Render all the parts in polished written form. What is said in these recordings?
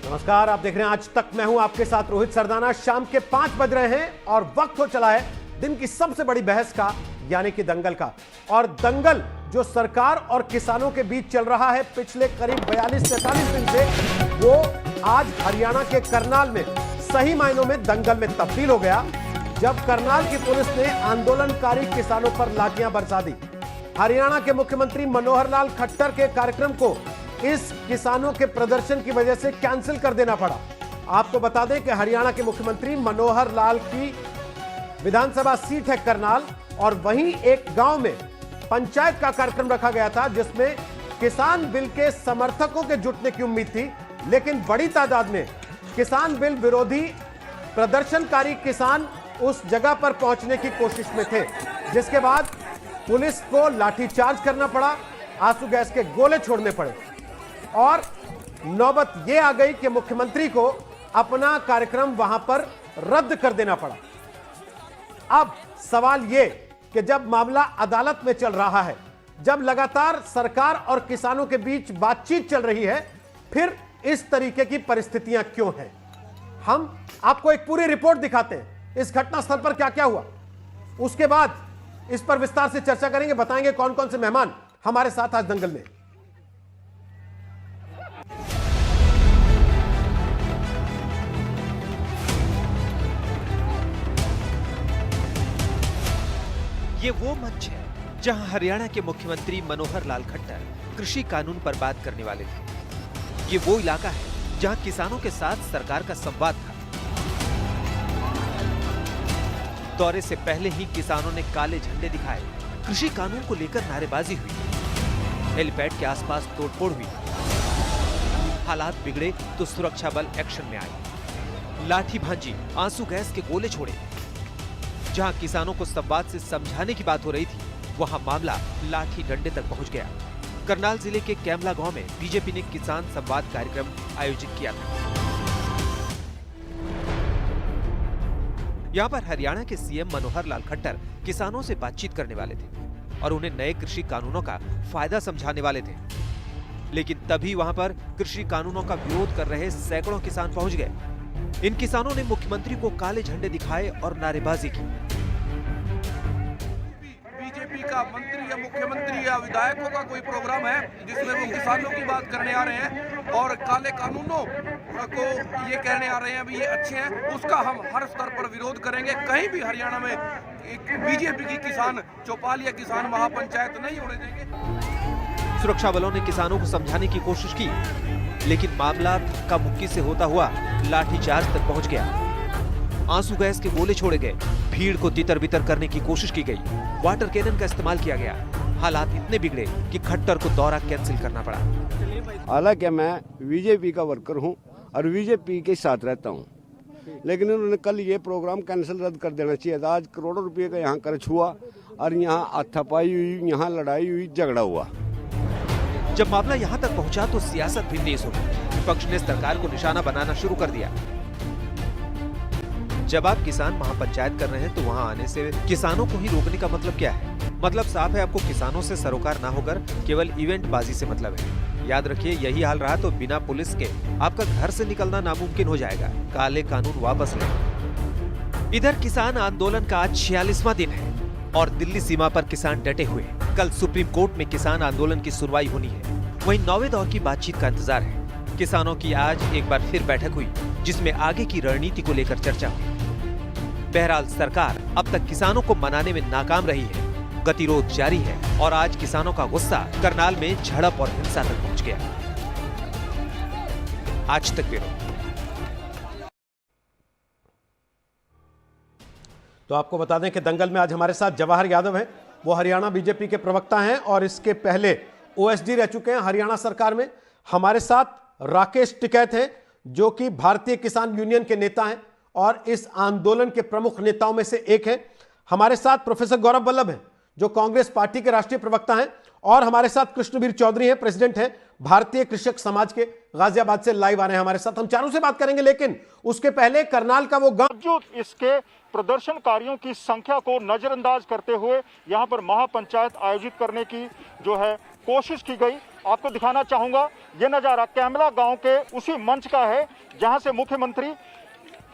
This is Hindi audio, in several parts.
नमस्कार, आप देख रहे हैं आज तक। मैं हूं आपके साथ रोहित सरदाना। शाम के 5 बज रहे हैं और वक्त हो चला है दिन की सबसे बड़ी बहस का, यानी कि दंगल का। और दंगल जो सरकार और किसानों के बीच चल रहा है पिछले करीब 42-43 दिन से, वो आज हरियाणा के करनाल में सही मायनों में दंगल में तब्दील हो गया, जब करनाल की पुलिस ने आंदोलनकारी किसानों पर लाठियां बरसा दी। हरियाणा के मुख्यमंत्री मनोहर लाल खट्टर के कार्यक्रम को इस किसानों के प्रदर्शन की वजह से कैंसिल कर देना पड़ा। आपको बता दें कि हरियाणा के मुख्यमंत्री मनोहर लाल की विधानसभा सीट है करनाल, और वहीं एक गांव में पंचायत का कार्यक्रम रखा गया था जिसमें किसान बिल के समर्थकों के जुटने की उम्मीद थी, लेकिन बड़ी तादाद में किसान बिल विरोधी प्रदर्शनकारी किसान उस जगह पर पहुंचने की कोशिश में थे, जिसके बाद पुलिस को लाठीचार्ज करना पड़ा, आंसू गैस के गोले छोड़ने पड़े और नौबत यह आ गई कि मुख्यमंत्री को अपना कार्यक्रम वहां पर रद्द कर देना पड़ा। अब सवाल यह कि जब मामला अदालत में चल रहा है, जब लगातार सरकार और किसानों के बीच बातचीत चल रही है, फिर इस तरीके की परिस्थितियां क्यों हैं? हम आपको एक पूरी रिपोर्ट दिखाते हैं, इस घटनास्थल पर क्या क्या हुआ, उसके बाद इस पर विस्तार से चर्चा करेंगे, बताएंगे कौन कौन से मेहमान हमारे साथ आज दंगल में। ये वो मंच है जहां हरियाणा के मुख्यमंत्री मनोहर लाल खट्टर कृषि कानून पर बात करने वाले थे। ये वो इलाका है जहां किसानों के साथ सरकार का संवाद था। दौरे से पहले ही किसानों ने काले झंडे दिखाए, कृषि कानून को लेकर नारेबाजी हुई, हेलीपैड के आसपास तोड़फोड़ हुई। हालात बिगड़े तो सुरक्षा बल एक्शन में आए, लाठी भांजी, आंसू गैस के गोले छोड़े। जहां किसानों को संवाद से समझाने की बात हो रही थी, वहां मामला लाठी डंडे तक पहुंच गया। करनाल जिले के कैमला गांव में बीजेपी ने किसान संवाद कार्यक्रम आयोजित किया था। यहां पर हरियाणा के सीएम मनोहर लाल खट्टर किसानों से बातचीत करने वाले थे और उन्हें नए कृषि कानूनों का फायदा समझाने वाले थे। लेकिन तभी वहां पर कृषि कानूनों का विरोध कर रहे सैकड़ों किसान पहुंच गए। इन किसानों ने मुख्यमंत्री को काले झंडे दिखाए और नारेबाजी की। बीजेपी का मंत्री या मुख्यमंत्री या विधायकों का कोई प्रोग्राम है जिसमें वो किसानों की बात करने आ रहे हैं और काले कानूनों को ये कहने आ रहे हैं भी ये अच्छे हैं, उसका हम हर स्तर पर विरोध करेंगे। कहीं भी हरियाणा में बीजेपी की किसान चौपाल या किसान महापंचायत नहीं होने देंगे। सुरक्षा बलों ने किसानों को समझाने की कोशिश की, लेकिन मामला धक्का मुक्की से होता हुआ लाठीचार्ज तक पहुंच गया। आंसू गैस के गोले छोड़े गए, भीड़ को तितर बितर करने की कोशिश की गई, वाटर कैनन का इस्तेमाल किया गया। हालात इतने बिगड़े कि खट्टर को दौरा कैंसिल करना पड़ा। हालांकि मैं बीजेपी का वर्कर हूं और बीजेपी के साथ रहता हूं, लेकिन उन्होंने कल ये प्रोग्राम कैंसिल रद्द कर देना चाहिए था। आज करोड़ों रुपये का यहाँ खर्च हुआ और यहाँ हाथापाई हुई, यहाँ लड़ाई हुई, झगड़ा हुआ। जब मामला यहां तक पहुंचा तो सियासत भी तेज हो गई। विपक्ष ने सरकार को निशाना बनाना शुरू कर दिया। जब आप किसान महापंचायत कर रहे हैं तो वहां आने से किसानों को ही रोकने का मतलब क्या है? मतलब साफ है, आपको किसानों से सरोकार ना होकर केवल इवेंट बाजी से मतलब है। याद रखिए, यही हाल रहा तो बिना पुलिस के आपका घर से निकलना नामुमकिन हो जाएगा। काले कानून वापस लें। इधर किसान आंदोलन का आज 46वां दिन है और दिल्ली सीमा पर किसान डटे हुए। कल सुप्रीम कोर्ट में किसान आंदोलन की सुनवाई होनी है। वहीं 9वें दौर की बातचीत का इंतजार है। किसानों की आज एक बार फिर बैठक हुई, जिसमें आगे की रणनीति को लेकर चर्चा हुई। बहरहाल सरकार अब तक किसानों को मनाने में नाकाम रही है। गतिरोध जारी है और आज किसानों का गुस्सा करनाल में झड़प और हिंसा तक पहुंच गया। आज तक ब्यूरो। तो आपको बता दें कि दंगल में आज हमारे साथ जवाहर यादव हैं, वो हरियाणा बीजेपी के प्रवक्ता हैं और इसके पहले ओएसडी रह चुके हैं हरियाणा सरकार में। हमारे साथ राकेश टिकैत हैं, जो कि भारतीय किसान यूनियन के नेता हैं और इस आंदोलन के प्रमुख नेताओं में से एक हैं। हमारे साथ प्रोफेसर गौरव वल्लभ हैं, जो कांग्रेस पार्टी के राष्ट्रीय प्रवक्ता हैं, और हमारे साथ कृष्णवीर चौधरी हैं, प्रेसिडेंट हैं भारतीय कृषक समाज के, गाजियाबाद से लाइव आ रहे हैं हमारे साथ। हम चारों से बात करेंगे, लेकिन उसके पहले करनाल का वो गांव, इसके प्रदर्शनकारियों की संख्या को नजरअंदाज करते हुए यहां पर महापंचायत आयोजित करने की जो है कोशिश की गई। आपको दिखाना चाहूंगा। ये नज़ारा कैमला गांव के उसी मंच का है जहां से मुख्यमंत्री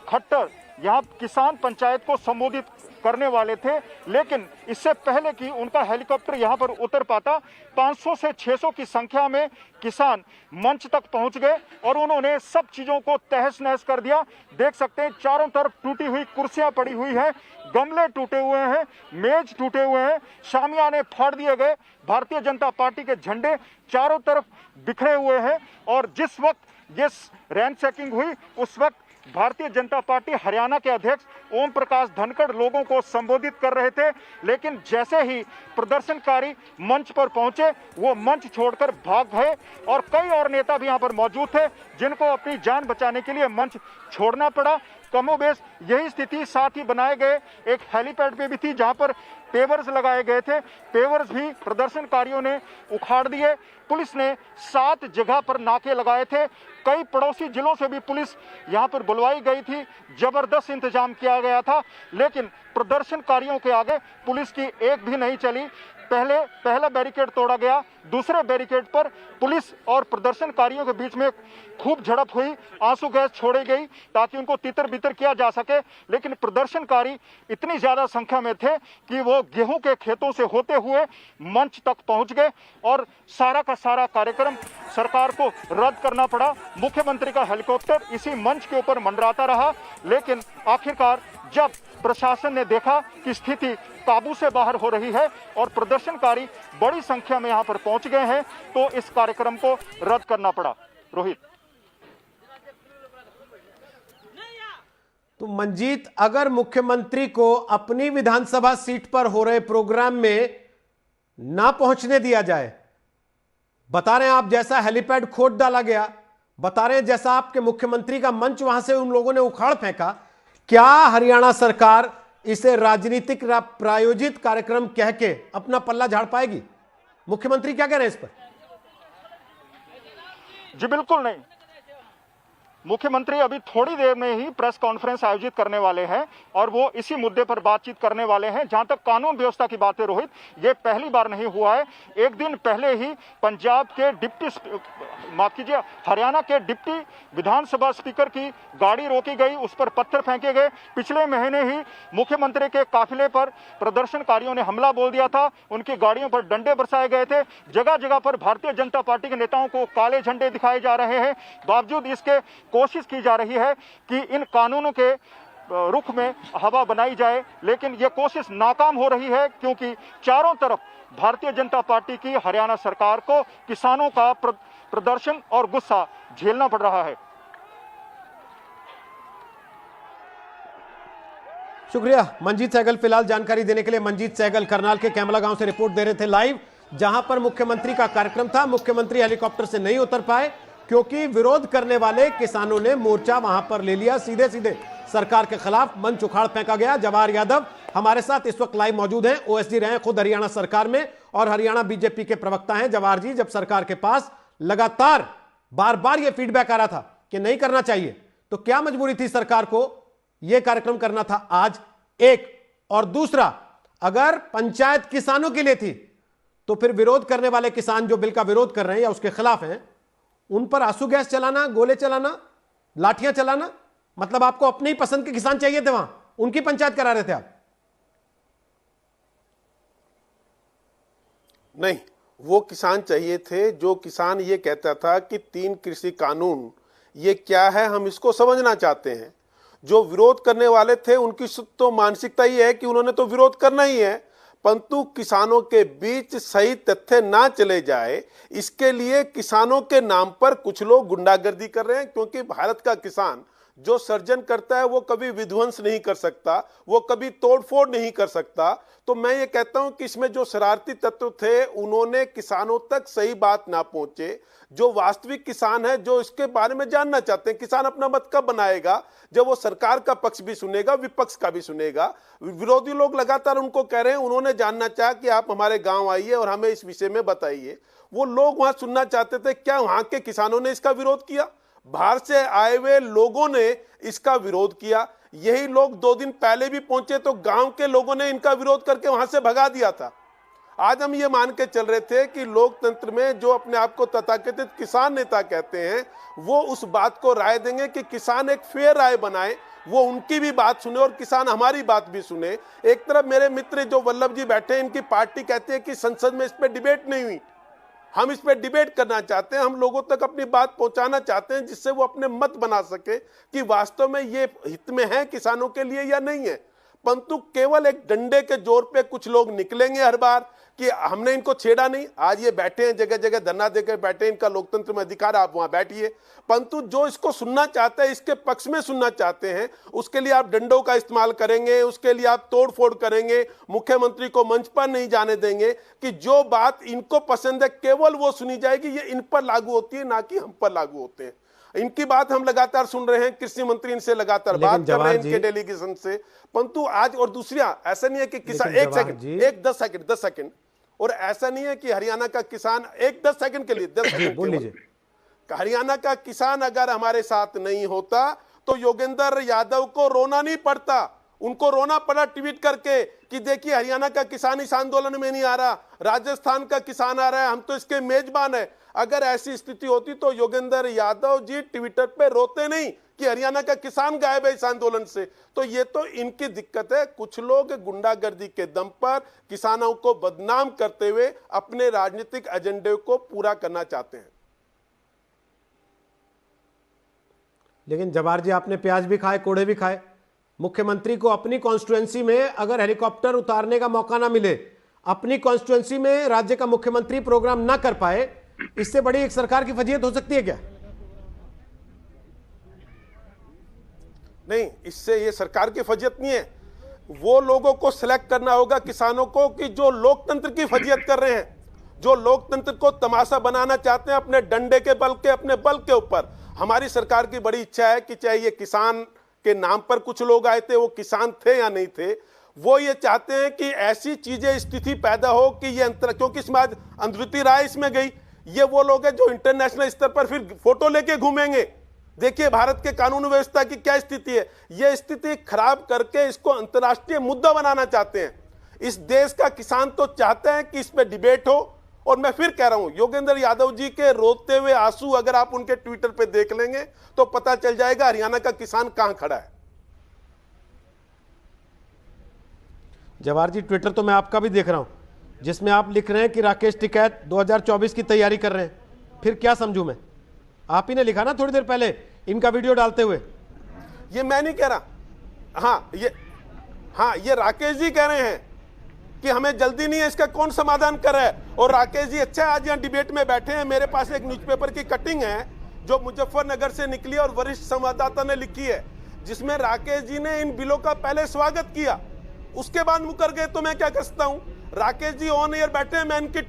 खट्टर यहाँ किसान पंचायत को संबोधित करने वाले थे, लेकिन इससे पहले कि उनका हेलीकॉप्टर यहाँ पर उतर पाता 500 से 600 की संख्या में किसान मंच तक पहुंच गए और उन्होंने सब चीज़ों को तहस नहस कर दिया। देख सकते हैं चारों तरफ टूटी हुई कुर्सियां पड़ी हुई हैं, गमले टूटे हुए हैं, मेज टूटे हुए हैं, शामियाने फाड़ दिए गए, भारतीय जनता पार्टी के झंडे चारों तरफ बिखरे हुए हैं। और जिस वक्त ये रैनसैकिंग हुई उस वक्त भारतीय जनता पार्टी हरियाणा के अध्यक्ष ओम प्रकाश धनखड़ लोगों को संबोधित कर रहे थे, लेकिन जैसे ही प्रदर्शनकारी मंच पर पहुंचे वो मंच छोड़कर भाग गए और कई और नेता भी यहां पर मौजूद थे जिनको अपनी जान बचाने के लिए मंच छोड़ना पड़ा। कमोबेश यही स्थिति साथ ही बनाए गए एक हेलीपैड पे भी थी जहां पर पेवर्स लगाए गए थे, पेवर्स भी प्रदर्शनकारियों ने उखाड़ दिए। पुलिस ने 7 जगह पर नाके लगाए थे, कई पड़ोसी जिलों से भी पुलिस यहां पर बुलवाई गई थी, जबरदस्त इंतजाम किया गया था, लेकिन प्रदर्शनकारियों के आगे पुलिस की एक भी नहीं चली। पहला बैरिकेड तोड़ा गया, दूसरे बैरिकेड पर पुलिस और प्रदर्शनकारियों के बीच में खूब झड़प हुई, आंसू गैस छोड़ी गई ताकि उनको तितर बितर किया जा सके, लेकिन प्रदर्शनकारी इतनी ज्यादा संख्या में थे कि वो गेहूं के खेतों से होते हुए मंच तक पहुंच गए और सारा का सारा कार्यक्रम सरकार को रद्द करना पड़ा। मुख्यमंत्री का हेलीकॉप्टर इसी मंच के ऊपर मंडराता रहा, लेकिन आखिरकार जब प्रशासन ने देखा कि स्थिति काबू से बाहर हो रही है और प्रदर्शनकारी बड़ी संख्या में यहां पर पहुंच गए हैं तो इस कार्यक्रम को रद्द करना पड़ा। रोहित। तो मंजीत, अगर मुख्यमंत्री को अपनी विधानसभा सीट पर हो रहे प्रोग्राम में ना पहुंचने दिया जाए, बता रहे हैं आप जैसा हेलीपैड खोद डाला गया, बता रहे हैं जैसा आपके मुख्यमंत्री का मंच वहां से उन लोगों ने उखाड़ फेंका, क्या हरियाणा सरकार इसे राजनीतिक प्रायोजित कार्यक्रम कह के अपना पल्ला झाड़ पाएगी? मुख्यमंत्री क्या कह रहे हैं इस पर? जी बिल्कुल नहीं। मुख्यमंत्री अभी थोड़ी देर में ही प्रेस कॉन्फ्रेंस आयोजित करने वाले हैं और वो इसी मुद्दे पर बातचीत करने वाले हैं। जहां तक कानून व्यवस्था की बात है रोहित, ये पहली बार नहीं हुआ है। एक दिन पहले ही पंजाब के हरियाणा के डिप्टी विधानसभा स्पीकर की गाड़ी रोकी गई, उस पर पत्थर फेंके गए। पिछले महीने ही मुख्यमंत्री के काफिले पर प्रदर्शनकारियों ने हमला बोल दिया था, उनकी गाड़ियों पर डंडे बरसाए गए थे। जगह जगह पर भारतीय जनता पार्टी के नेताओं को काले झंडे दिखाए जा रहे हैं। बावजूद इसके कोशिश की जा रही है कि इन कानूनों के रुख में हवा बनाई जाए, लेकिन यह कोशिश नाकाम हो रही है क्योंकि चारों तरफ भारतीय जनता पार्टी की हरियाणा सरकार को किसानों का प्रदर्शन और गुस्सा झेलना पड़ रहा है। शुक्रिया मंजीत सहगल फिलहाल जानकारी देने के लिए। मंजीत सहगल करनाल के कैमला गांव से रिपोर्ट दे रहे थे लाइव, जहां पर मुख्यमंत्री का कार्यक्रम था। मुख्यमंत्री हेलीकॉप्टर से नहीं उतर पाए क्योंकि विरोध करने वाले किसानों ने मोर्चा वहां पर ले लिया, सीधे सीधे सरकार के खिलाफ मंच उखाड़ फेंका गया। जवाहर यादव हमारे साथ इस वक्त लाइव मौजूद हैं, ओएसडी रहे खुद हरियाणा सरकार में और हरियाणा बीजेपी के प्रवक्ता हैं। जवाहर जी, जब सरकार के पास लगातार बार बार यह फीडबैक आ रहा था कि नहीं करना चाहिए, तो क्या मजबूरी थी सरकार को यह कार्यक्रम करना था आज? एक और दूसरा, अगर पंचायत किसानों के लिए थी तो फिर विरोध करने वाले किसान जो बिल का विरोध कर रहे हैं या उसके खिलाफ हैं, उन पर आंसू गैस चलाना, गोले चलाना, लाठियां चलाना, मतलब आपको अपने ही पसंद के किसान चाहिए थे, वहां उनकी पंचायत करा रहे थे आप? नहीं, वो किसान चाहिए थे जो किसान ये कहता था कि 3 कृषि कानून ये क्या है, हम इसको समझना चाहते हैं। जो विरोध करने वाले थे उनकी तो मानसिकता ये है कि उन्होंने तो विरोध करना ही है, परंतु किसानों के बीच सही तथ्य ना चले जाए, इसके लिए किसानों के नाम पर कुछ लोग गुंडागर्दी कर रहे हैं। क्योंकि भारत का किसान जो सर्जन करता है वो कभी विध्वंस नहीं कर सकता, वो कभी तोड़फोड़ नहीं कर सकता। तो मैं ये कहता हूं कि इसमें जो शरारती तत्व थे उन्होंने किसानों तक सही बात ना पहुंचे। जो वास्तविक किसान है, जो इसके बारे में जानना चाहते हैं, किसान अपना मत कब बनाएगा? जब वो सरकार का पक्ष भी सुनेगा, विपक्ष का भी सुनेगा। विरोधी लोग लगातार उनको कह रहे हैं, उन्होंने जानना चाहा कि आप हमारे गांव आइए और हमें इस विषय में बताइए। वो लोग वहां सुनना चाहते थे, क्या वहां के किसानों ने इसका विरोध किया? बाहर से आए हुए लोगों ने इसका विरोध किया। यही लोग 2 दिन पहले भी पहुंचे तो गांव के लोगों ने इनका विरोध करके वहां से भगा दिया था। आज हम ये मान के चल रहे थे कि लोकतंत्र में जो अपने आप को तथाकथित किसान नेता कहते हैं वो उस बात को राय देंगे कि किसान एक फेयर राय बनाए, वो उनकी भी बात सुने और किसान हमारी बात भी सुने। एक तरफ मेरे मित्र जो वल्लभ जी बैठे हैं, इनकी पार्टी कहती है कि संसद में इस पर डिबेट नहीं हुई। हम इस पर डिबेट करना चाहते हैं, हम लोगों तक अपनी बात पहुंचाना चाहते हैं जिससे वो अपने मत बना सके कि वास्तव में ये हित में है किसानों के लिए या नहीं है। परंतु केवल एक डंडे के जोर पे कुछ लोग निकलेंगे हर बार कि हमने इनको छेड़ा नहीं। आज ये बैठे हैं, जगह जगह धरना देकर बैठे हैं, इनका लोकतंत्र में अधिकार, आप वहां बैठिए। परंतु जो इसको सुनना चाहते हैं, इसके पक्ष में सुनना चाहते हैं, उसके लिए आप डंडों का इस्तेमाल करेंगे, उसके लिए आप तोड़फोड़ करेंगे, मुख्यमंत्री को मंच पर नहीं जाने देंगे कि जो बात इनको पसंद है केवल वो सुनी जाएगी। ये इन पर लागू होती है, ना कि हम पर लागू होते हैं। इनकी बात हम लगातार सुन रहे हैं, कृषि मंत्री इनसे लगातार बात कर रहे हैं इनके डेलीगेशन से। परंतु आज और दूसरा ऐसा नहीं है कि किसान, एक सेकंड, 10 सेकंड, और ऐसा नहीं है कि हरियाणा का किसान, 10 सेकंड के लिए 10 सेकंड बोल लीजिए, हरियाणा का किसान अगर हमारे साथ नहीं होता तो योगेंद्र यादव को रोना नहीं पड़ता। उनको रोना पड़ा ट्वीट करके कि देखिए हरियाणा का किसान इस आंदोलन में नहीं आ रहा, राजस्थान का किसान आ रहा है, हम तो इसके मेजबान है। अगर ऐसी स्थिति होती तो योगेंद्र यादव जी ट्विटर पे रोते नहीं कि हरियाणा का किसान गायब है इस आंदोलन से। तो ये तो इनकी दिक्कत है। कुछ लोग गुंडागर्दी के दम पर किसानों को बदनाम करते हुए अपने राजनीतिक एजेंडे को पूरा करना चाहते हैं। लेकिन जवाहर जी, आपने प्याज भी खाए, कोड़े भी खाए। मुख्यमंत्री को अपनी कॉन्स्टिट्यूएंसी में अगर हेलीकॉप्टर उतारने का मौका ना मिले, अपनी कॉन्स्टिट्यूएंसी में राज्य का मुख्यमंत्री प्रोग्राम ना कर पाए, इससे बड़ी एक सरकार की फजीयत हो सकती है क्या? नहीं, इससे ये सरकार की फजीयत नहीं है। वो लोगों को सिलेक्ट करना होगा किसानों को कि जो लोकतंत्र की फजीयत कर रहे हैं, जो लोकतंत्र को तमाशा बनाना चाहते हैं अपने डंडे के बल के, अपने बल के ऊपर। हमारी सरकार की बड़ी इच्छा है कि चाहे ये किसान के नाम पर कुछ लोग आए थे, वो किसान थे या नहीं थे, वो ये चाहते हैं कि ऐसी चीजें स्थिति पैदा हो कि ये अंतर, क्योंकि इसमें आज अंधृति राय इसमें गई, ये वो लोग हैं जो इंटरनेशनल स्तर पर फिर फोटो लेके घूमेंगे। देखिए भारत के कानून व्यवस्था की क्या स्थिति है। ये स्थिति खराब करके इसको अंतर्राष्ट्रीय मुद्दा बनाना चाहते हैं। इस देश का किसान तो चाहता है कि इस पे डिबेट हो। और मैं फिर कह रहा हूं, योगेंद्र यादव जी के रोते हुए आंसू अगर आप उनके ट्विटर पे देख लेंगे तो पता चल जाएगा हरियाणा का किसान कहां खड़ा है। जवाहर जी, ट्विटर तो मैं आपका भी देख रहा हूं, जिसमें आप लिख रहे हैं कि राकेश टिकैत 2024 की तैयारी कर रहे हैं। फिर क्या समझूं मैं? आप ही ने लिखा ना थोड़ी देर पहले इनका वीडियो डालते हुए। ये मैं नहीं कह रहा। हाँ, ये राकेश जी कह रहे हैं कि हमें जल्दी नहीं है, इसका कौन समाधान कर रहा है। और राकेश जी अच्छा आज यहाँ डिबेट में बैठे हैं। मेरे पास एक न्यूज़पेपर की कटिंग है जो मुजफ्फरनगर से निकली और वरिष्ठ संवाददाता ने लिखी है, जिसमें राकेश जी ने इन बिलों का पहले स्वागत किया, उसके बाद मुकर गए। तो मैं क्या कर सकता हूं? राकेश जी ऑन एयर बैठे हैं,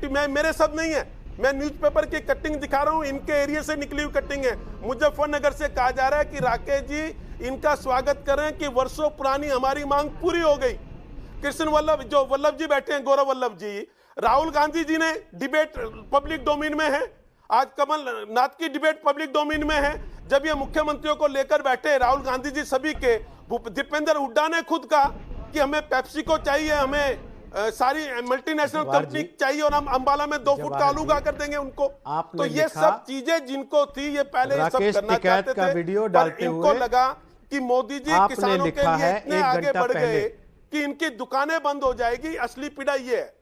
मैं मेरे शब्द नहीं है, मैं न्यूज़पेपर की कटिंग दिखा रहा हूं, इनके एरिया से निकली हुई कटिंग है। मुजफ्फरनगर से कहा जा रहा है कि राकेश जी इनका स्वागत करें कि वर्षों पुरानी हमारी मांग पूरी हो गई। कृष्ण वल्लभ, जो वल्लभ जी बैठे हैं, गौरव वल्लभ जी, राहुल गांधी जी ने डिबेट पब्लिक डोमेन में है, आज कमलनाथ की डिबेट पब्लिक डोमेन में है। जब ये मुख्यमंत्रियों को लेकर बैठे राहुल गांधी जी सभी के, दीपेंद्र हुड्डा ने खुद कहा कि हमें पेप्सी को चाहिए, हमें सारी मल्टीनेशनल कंपनी चाहिए और हम अंबाला में 2 फुट का आलू उगा कर देंगे उनको। तो ये सब चीजें जिनको थी ये पहले सब करना चाहते थे, वीडियो पर इनको लगा कि मोदी जी किसानों के लिए इतने आगे बढ़ गए कि इनकी दुकानें बंद हो जाएगी। असली पीड़ा ये है।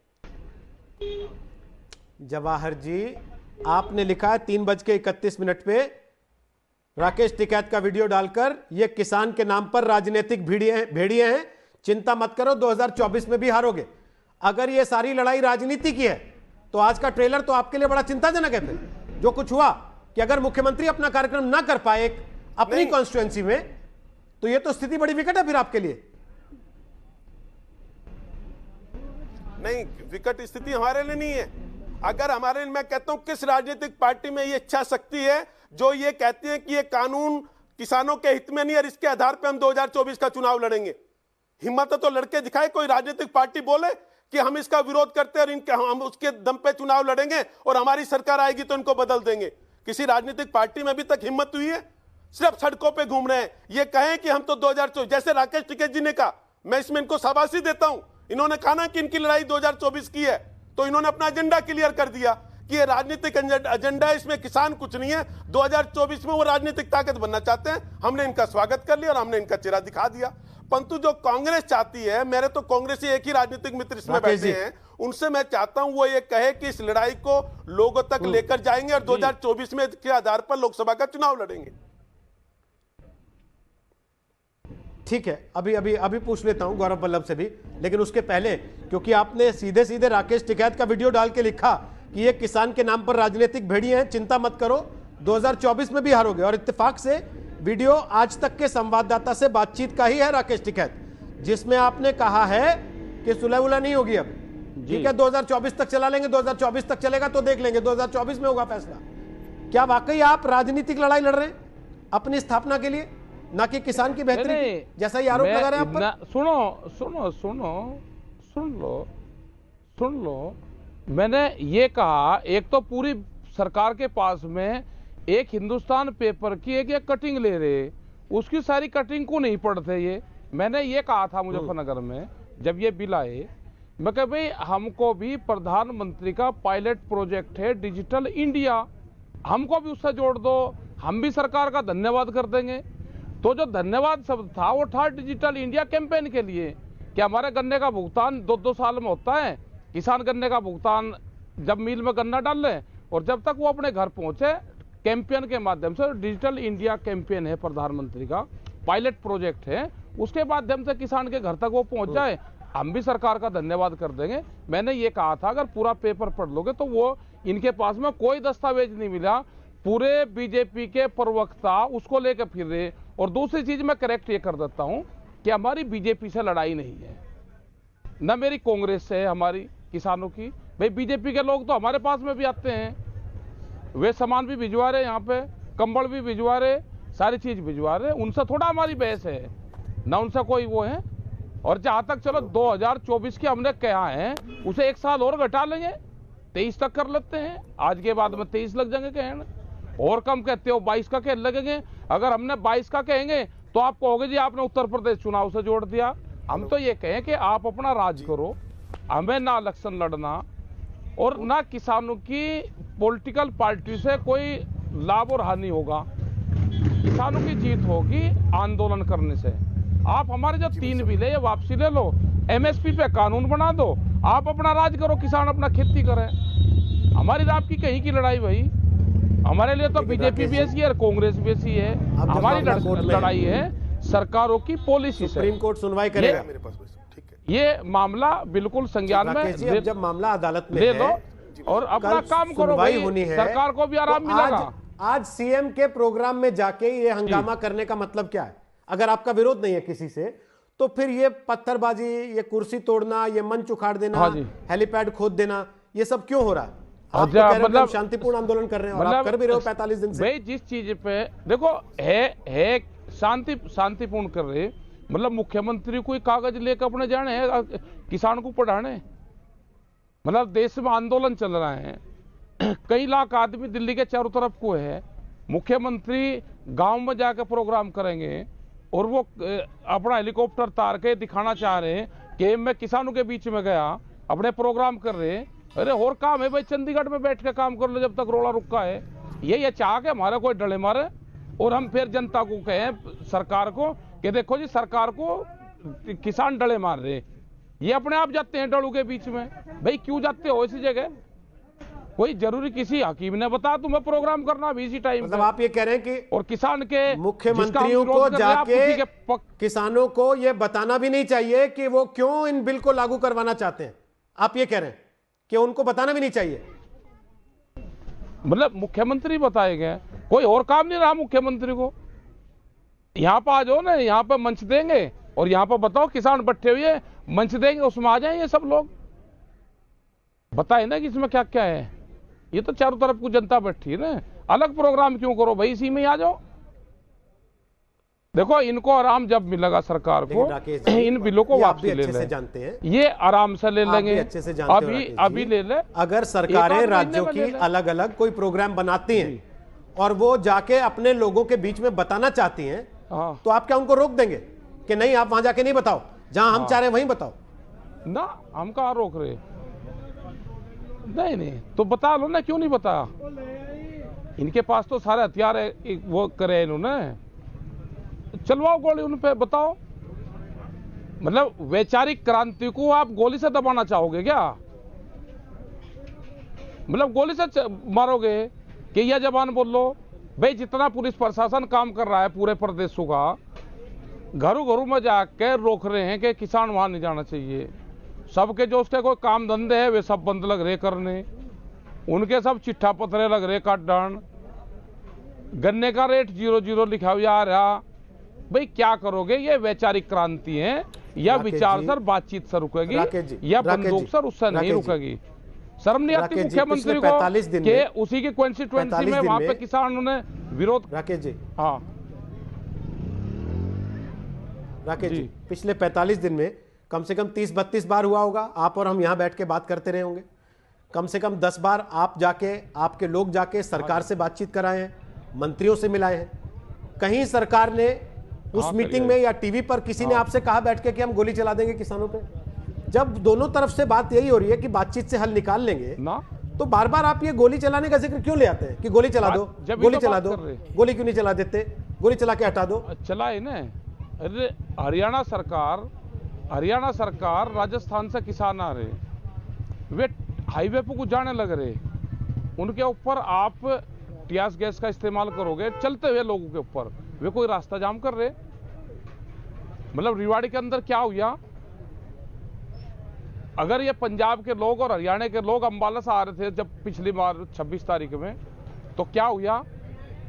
जवाहर जी, आपने लिखा है 3:31 पे राकेश टिकैत का वीडियो डालकर, ये किसान के नाम पर राजनीतिक भेड़िए हैं, चिंता मत करो 2024 में भी हारोगे। अगर ये सारी लड़ाई राजनीति की है तो आज का ट्रेलर तो आपके लिए बड़ा चिंताजनक है। फिर जो कुछ हुआ कि अगर मुख्यमंत्री अपना कार्यक्रम ना कर पाए अपनी कॉन्स्टिट्यूएंसी में, तो ये तो स्थिति बड़ी विकट है फिर आपके लिए। नहीं, विकट स्थिति हमारे लिए नहीं है। अगर हमारे, मैं कहता हूं किस राजनीतिक पार्टी में ये इच्छा शक्ति है जो ये कहती है कि ये कानून किसानों के हित में नहीं और इसके आधार पर हम 2024 का चुनाव लड़ेंगे। हिम्मत तो लड़के दिखाए, कोई राजनीतिक पार्टी बोले कि हम इसका विरोध करते हैं और हम उसके दम पे चुनाव लड़ेंगे और हमारी सरकार आएगी तो इनको बदल देंगे। किसी राजनीतिक पार्टी में अभी तक हिम्मत हुई है? सिर्फ सड़कों पे घूम रहे हैं। ये कहें कि हम तो 2024, जैसे राकेश टिकैत जी ने कहा, मैं इसमें इनको शाबाशी देता हूं। इन्होंने कहा ना कि इनकी लड़ाई 2024 की है, तो इन्होंने अपना एजेंडा क्लियर कर दिया कि ये राजनीतिक एजेंडा है, इसमें किसान कुछ नहीं है। 2024 में वो राजनीतिक ताकत बनना चाहते हैं। हमने इनका स्वागत कर लिया और हमने इनका चेहरा दिखा दिया। परंतु जो कांग्रेस चाहती है, मेरे तो कांग्रेसी एक ही राजनीतिक मित्र इसमें बैठे हैं, उनसे मैं चाहता हूं वो ये कहे कि इस लड़ाई को लोगों तक लेकर जाएंगे और 2024 में के आधार पर लोकसभा का चुनाव लड़ेंगे। ठीक है, अभी पूछ लेता हूं गौरव वल्लभ से भी, लेकिन उसके पहले क्योंकि आपने सीधे सीधे राकेश टिकैत का वीडियो डाल के लिखा कि ये किसान के नाम पर राजनीतिक भेड़िए हैं, चिंता मत करो 2024 में भी हारोगे। और इत्तेफाक से वीडियो आज तक के संवाददाता से बातचीत का ही है राकेश टिकैत, जिसमें आपने कहा है कि सुलह उलह नहीं होगी अब, ठीक है 2024 तक चला लेंगे, 2024 तक चलेगा तो देख लेंगे, 2024 में होगा फैसला। क्या वाकई आप राजनीतिक लड़ाई लड़ रहे हैं अपनी स्थापना के लिए, ना कि किसान की बेहतरी की, जैसा ही आरोप लगा रहे हैं आप पर? सुन लो, मैंने ये कहा, एक तो पूरी सरकार के पास में एक हिंदुस्तान पेपर की एक कटिंग ले रहे, उसकी सारी कटिंग को नहीं पढ़ते ये। मैंने ये कहा था मुजफ्फरनगर में जब ये बिल आए, मैं कहा भाई हमको भी प्रधानमंत्री का पायलट प्रोजेक्ट है डिजिटल इंडिया, हमको भी उससे जोड़ दो, हम भी सरकार का धन्यवाद कर देंगे। तो जो धन्यवाद शब्द था वो था डिजिटल इंडिया कैंपेन के लिए कि हमारे गन्ने का भुगतान 2-2 साल में होता है, किसान गन्ने का भुगतान जब मिल में गन्ना डाल लें और जब तक वो अपने घर पहुंचे, कैंपेन के माध्यम से डिजिटल इंडिया कैंपेन है प्रधानमंत्री का, पायलट प्रोजेक्ट है, उसके माध्यम से किसान के घर तक वो पहुंच जाए, हम भी सरकार का धन्यवाद कर देंगे। मैंने ये कहा था अगर पूरा पेपर पढ़ लोगे तो वो इनके पास में कोई दस्तावेज नहीं मिला, पूरे बीजेपी के प्रवक्ता उसको लेकर फिर रहे। और दूसरी चीज मैं करेक्ट ये कर देता हूं कि हमारी बीजेपी से लड़ाई नहीं है, न मेरी कांग्रेस से है हमारी किसानों की। भाई बीजेपी के लोग तो हमारे पास में भी आते हैं, वे सामान भी भिजवा रहे, यहाँ पे कंबल भी भिजवा रहे, सारी चीज भिजवा रहे, उनसे थोड़ा हमारी बहस है, ना उनसे कोई वो है। और जहां तक चलो 2024 के हमने कहा है उसे 1 साल और घटा लेंगे, 23 तक कर लेते हैं, आज के बाद में 23 लग जाएंगे कहने, और कम कहते हो 22 का कह लगेंगे। अगर हमने 22 का कहेंगे तो आप कहोगे जी आपने उत्तर प्रदेश चुनाव से जोड़ दिया। हम तो ये कहें कि आप अपना राज करो, हमें ना इलेक्शन लड़ना और ना किसानों की पॉलिटिकल पार्टी से कोई लाभ और हानि होगा, किसानों की जीत होगी आंदोलन करने से। आप हमारे जो 3 बिल है ये वापसी ले लो, एमएसपी पे कानून बना दो, आप अपना राज करो, किसान अपना खेती करे, हमारी आपकी कहीं की लड़ाई भाई। हमारे लिए तो बीजेपी भी ऐसी है और कांग्रेस भी ऐसी है, हमारी लड़ाई है सरकारों की पॉलिसी से। सुप्रीम कोर्ट सुनवाई करेगा मेरे पास ठीक है, ये मामला बिल्कुल संज्ञान में जब मामला अदालत में ले दो और अपना काम करो भाई, होनी है, सरकार को भी आराम मिलेगा। आज सीएम के प्रोग्राम में जाके ये हंगामा करने का मतलब क्या है? अगर आपका विरोध नहीं है किसी से तो फिर ये पत्थरबाजी, ये कुर्सी तोड़ना, ये मंच उखाड़ देना, हेलीपैड खोद देना, ये सब क्यों हो रहा है? आप तो कह रहे हैं शांतिपूर्ण आंदोलन कर रहे हैं और आप कर भी रहे हो 45 दिन से। भाई जिस चीज पे देखो है शांतिपूर्ण कर रहे, मतलब मुख्यमंत्री कोई कागज लेकर अपने जाने हैं किसान को पढ़ाने, मतलब देश में आंदोलन चल रहा है, कई लाख आदमी दिल्ली के चारों तरफ को है, मुख्यमंत्री गांव में जाकर प्रोग्राम करेंगे और वो अपना हेलीकॉप्टर तार के दिखाना चाह रहे हैं कि मैं किसानों के बीच में गया, अपने प्रोग्राम कर रहे हैं। अरे और काम है भाई, चंडीगढ़ में बैठ के काम कर लो जब तक रोड़ा रुका है। ये चाह के हमारा कोई डले मारे और हम फिर जनता को कहें, सरकार को कि देखो जी सरकार को किसान डले मार रहे, ये अपने आप जाते हैं डड़ू के बीच में। भाई क्यों जाते हो इसी जगह? कोई जरूरी किसी हकीम ने बता तुम्हें प्रोग्राम करना भी इसी टाइम, मतलब आप ये कह रहे हैं कि और किसान के मुख्यमंत्रियों को जाके किसानों को ये बताना भी नहीं चाहिए कि वो क्यों इन बिल को लागू करवाना चाहते हैं? आप ये कह रहे हैं कि उनको बताना भी नहीं चाहिए? मतलब मुख्यमंत्री बताएंगे, कोई और काम नहीं रहा मुख्यमंत्री को। यहाँ पर आ जाओ ना, यहाँ पर मंच देंगे और यहाँ पर बताओ किसान बैठे हुए मंच देंगे, उसमें आ जाए ये सब लोग, बताए ना कि इसमें क्या क्या है। ये तो चारों तरफ को जनता बैठी है ना, अलग प्रोग्राम क्यों करो भाई, इसी में ही आ जाओ। देखो इनको आराम जब मिलेगा सरकार को, इन बिलों को वापसी ले ले, जानते हैं ये आराम से ले लेंगे, अच्छे से जानते अभी ले ले। अगर सरकारें राज्यों की अलग अलग कोई प्रोग्राम बनाती हैं और वो जाके अपने लोगों के बीच में बताना चाहती हैं, तो आप क्या उनको रोक देंगे कि नहीं आप वहां जाके नहीं बताओ, जहां हम चाह रहे हैं वहीं बताओ? ना हम कहाँ रोक रहे, नहीं तो बता लो ना, क्यों नहीं बताया? इनके पास तो सारे हथियार है, वो करे इन्होंने, चलवाओ गोली उन पे, बताओ। मतलब वैचारिक क्रांति को आप गोली से दबाना चाहोगे क्या? मतलब गोली से मारोगे कि यह जबान बोल लो? भाई जितना पुलिस प्रशासन काम कर रहा है पूरे प्रदेशों का, घरों घरों में जाकर रोक रहे हैं कि किसान वहां नहीं जाना चाहिए। सबके जो उसके कोई काम धंधे है वे सब बंद लग रहे करने, उनके सब चिट्ठा पत्रे लग रहे काटन, गन्ने का रेट 0-0 लिखा हुआ आ रहा। भाई क्या करोगे? ये वैचारिक क्रांति है या विचार सर बातचीत से रुकेगी या बंदूक सर उससे नहीं रुकेगी? शर्म नहीं आती मुख्यमंत्री को कि उसी की कॉन्स्टिट्यूएंसी में वहां पे किसानों ने विरोध? राकेश जी, हाँ राकेश जी, पिछले 45 दिन में कम से कम 30-32 बार हुआ होगा, आप और हम यहां बैठ के बात करते रहे होंगे। कम से कम 10 बार आप जाके, आपके लोग जाके सरकार से बातचीत कराए हैं, मंत्रियों से मिलाए हैं। कहीं सरकार ने उस मीटिंग में या टीवी पर किसी ने आपसे कहा बैठ के कि हम गोली चला देंगे किसानों पे? जब दोनों तरफ से बात यही हो रही है कि बातचीत से हल निकाल लेंगे ना, तो बार बार आप ये गोली चलाने का जिक्र क्यों ले आते हैं कि गोली चला दो, गोली चला दो? गोली क्यों नहीं चला देते? गोली चला के हटा दो। चलाए ना। अरे हरियाणा सरकार राजस्थान से किसान आ रहे, वे हाईवे पर कुछ जाने लग रहे, उनके ऊपर आप टियास गैस का इस्तेमाल करोगे चलते हुए लोगों के ऊपर, वे कोई रास्ता जाम कर रहे। मतलब रेवाड़ी के अंदर क्या हुआ? अगर ये पंजाब के लोग और हरियाणा के लोग अंबाला से आ रहे थे जब पिछली बार 26 तारीख में, तो क्या हुआ?